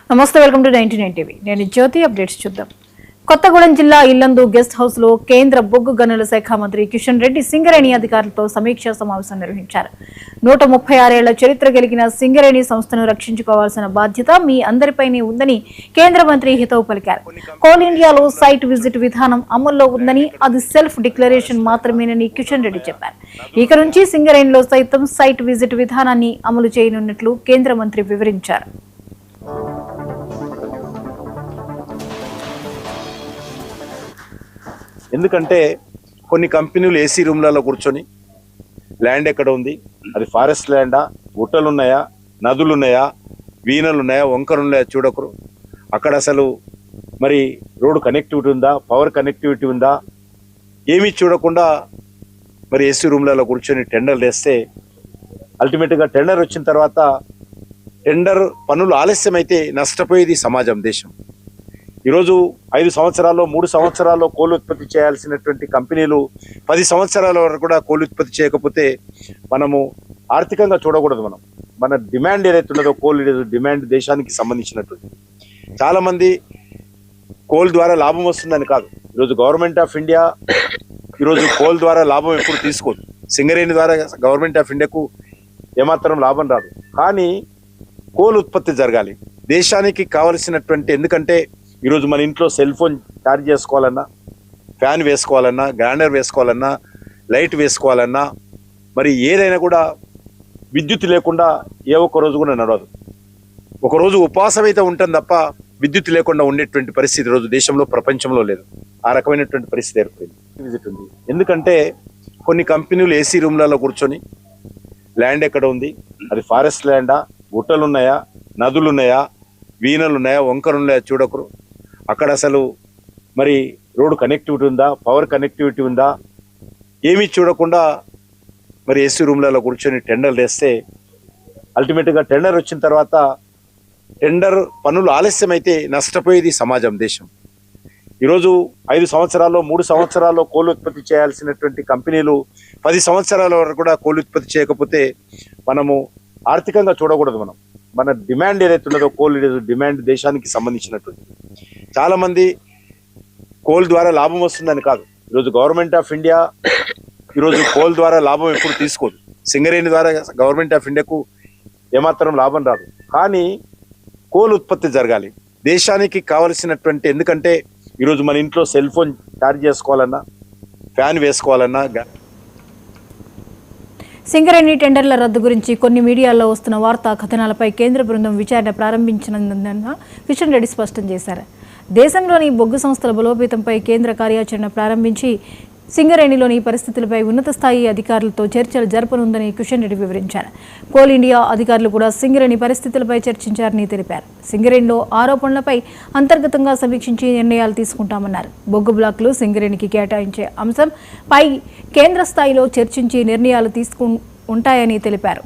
నమస్తే, welcome to 99 TV. నేను జ్యోతి. Updates చూద్దాం. కొత్తగూడెం జిల్లా ఇల్లందు గెస్ట్ హౌస్ లో కేంద్ర బొగ్గు గనుల శాఖ మంత్రి కిషన్ రెడ్డి సింగరేణి అధికారులతో సమీక్షా సమావేశం నిర్వహించారు. 136 ఏళ్ల చరిత్ర కలిగిన సింగరేణి సంస్థను రక్షించుకోవాల్సిన బాధ్యత మీ అందరిపైనే ఉందని కేంద్ర మంత్రి హితవు పలికారు. కోల్ ఇండియాలో సైట్ విజిట్ విధానం అమల్లో ఉందని, అది సెల్ఫ్ డిక్లరేషన్ మాత్రమేనని కిషన్ రెడ్డి చెప్పారు. ఇక నుంచి సింగరేణిలో సైతం సైట్ విజిట్ విధానాన్ని అమలు చేయనున్నట్లు కేంద్ర మంత్రి వివరించారు. ఎందుకంటే కొన్ని కంపెనీలు ఏసీ రూమ్లలో కూర్చొని ల్యాండ్ ఎక్కడ ఉంది, అది ఫారెస్ట్ ల్యాండా, గుట్టలు ఉన్నాయా, నదులు ఉన్నాయా, వీణలు ఉన్నాయా, వంకలు ఉన్నాయా చూడకరు. అక్కడ అసలు మరి రోడ్డు కనెక్టివిటీ ఉందా, పవర్ కనెక్టివిటీ ఉందా, ఏమీ చూడకుండా మరి ఏసీ రూమ్లలో కూర్చొని టెండర్లు వేస్తే అల్టిమేట్గా టెండర్ వచ్చిన తర్వాత టెండర్ పనులు ఆలస్యమైతే నష్టపోయేది సమాజం, దేశం. ఈరోజు 5 సంవత్సరాల్లో 3 సంవత్సరాల్లో కోల్ ఉత్పత్తి చేయాల్సినటువంటి కంపెనీలు 10 సంవత్సరాల వరకు కూడా కోల్ ఉత్పత్తి చేయకపోతే మనము ఆర్థికంగా చూడకూడదు. మన డిమాండ్ ఏదైతే ఉన్నదో కోల్ డిమాండ్ దేశానికి సంబంధించినటువంటి చాలామంది కోల్ ద్వారా లాభం వస్తుందని కాదు. ఈరోజు గవర్నమెంట్ ఆఫ్ ఇండియా ఈరోజు కోల్ ద్వారా లాభం ఎప్పుడు తీసుకోదు. సింగరేణి ద్వారా గవర్నమెంట్ ఆఫ్ ఇండియాకు ఏమాత్రం లాభం రాదు. కానీ కోల్ ఉత్పత్తి జరగాలి దేశానికి కావలసినటువంటి. ఎందుకంటే ఈరోజు మన ఇంట్లో సెల్ ఫోన్ ఛార్జ్ చేసుకోవాలన్నా, ఫ్యాన్ వేసుకోవాలన్నా, గ్రైండర్ వేసుకోవాలన్నా, లైట్ వేసుకోవాలన్నా, మరి ఏదైనా కూడా విద్యుత్ లేకుండా ఏ ఒక్క రోజు కూడా నడవదు. ఒకరోజు ఉపవాసం అయితే ఉంటుంది తప్ప విద్యుత్ లేకుండా ఉండేటువంటి పరిస్థితి ఈరోజు దేశంలో, ప్రపంచంలో లేదు. ఆ రకమైనటువంటి పరిస్థితి ఏర్పడింది. విజిట్ ఉంది. ఎందుకంటే కొన్ని కంపెనీలు ఏసీ రూమ్లలో కూర్చొని ల్యాండ్ ఎక్కడ ఉంది, అది ఫారెస్ట్ ల్యాండా, గుట్టలు ఉన్నాయా, నదులు ఉన్నాయా, వీణలు ఉన్నాయా, వంకలు ఉన్నాయా చూడకరు. అక్కడ అసలు మరి రోడ్డు కనెక్టివిటీ ఉందా, పవర్ కనెక్టివిటీ ఉందా, ఏమీ చూడకుండా మరి ఏసీ రూమ్లలో కూర్చొని టెండర్లు వేస్తే అల్టిమేట్గా టెండర్ వచ్చిన తర్వాత టెండర్ పనులు ఆలస్యమైతే నష్టపోయేది సమాజం, దేశం. ఈరోజు 5 సంవత్సరాల్లో 3 సంవత్సరాల్లో కోల్ ఉత్పత్తి చేయాల్సినటువంటి కంపెనీలు 10 సంవత్సరాల వరకు కూడా కోల్ ఉత్పత్తి చేయకపోతే మనము ఆర్థికంగా చూడకూడదు. మన డిమాండ్ ఏదైతే ఉన్నదో కోల్ డిమాండ్ దేశానికి సంబంధించినటువంటి చాలామంది కోల్ ద్వారా లాభం వస్తుందని కాదు. ఈరోజు గవర్నమెంట్ ఆఫ్ ఇండియా ఈరోజు కోల్ ద్వారా లాభం ఎప్పుడు తీసుకోదు. సింగరేణి ద్వారా గవర్నమెంట్ ఆఫ్ ఇండియాకు ఏమాత్రం లాభం రాదు. కానీ కోల్ ఉత్పత్తి జరగాలి దేశానికి కావలసినటువంటి. ఎందుకంటే ఈరోజు మన ఇంట్లో సెల్ ఫోన్ ఛార్జ్ చేసుకోవాలన్నా, ఫ్యాన్ వేసుకోవాలన్నా. సింగరేణి టెండర్ల రద్దు గురించి కొన్ని మీడియాల్లో వస్తున్న వార్తా కథనాలపై కేంద్ర బృందం విచారణ ప్రారంభించనుందన్న కిషన్ రెడ్డి స్పష్టం చేశారు. దేశంలోని బొగ్గు సంస్థల బలోపేతంపై కేంద్ర కార్యాచరణ ప్రారంభించి సింగరేణిలోని పరిస్థితులపై ఉన్నత స్థాయి అధికారులతో చర్చలు జరపనుందని కిషన్ రెడ్డి వివరించారు. కోల్ ఇండియా అధికారులు కూడా సింగరేణి పరిస్థితులపై చర్చించారని తెలిపారు. సింగరేణిలో ఆరోపణలపై అంతర్గతంగా సమీక్షించి నిర్ణయాలు తీసుకుంటామన్నారు. బొగ్గు బ్లాక్లు సింగరేణికి కేటాయించే అంశంపై కేంద్ర స్థాయిలో చర్చించి నిర్ణయాలు ఉంటాయని తెలిపారు.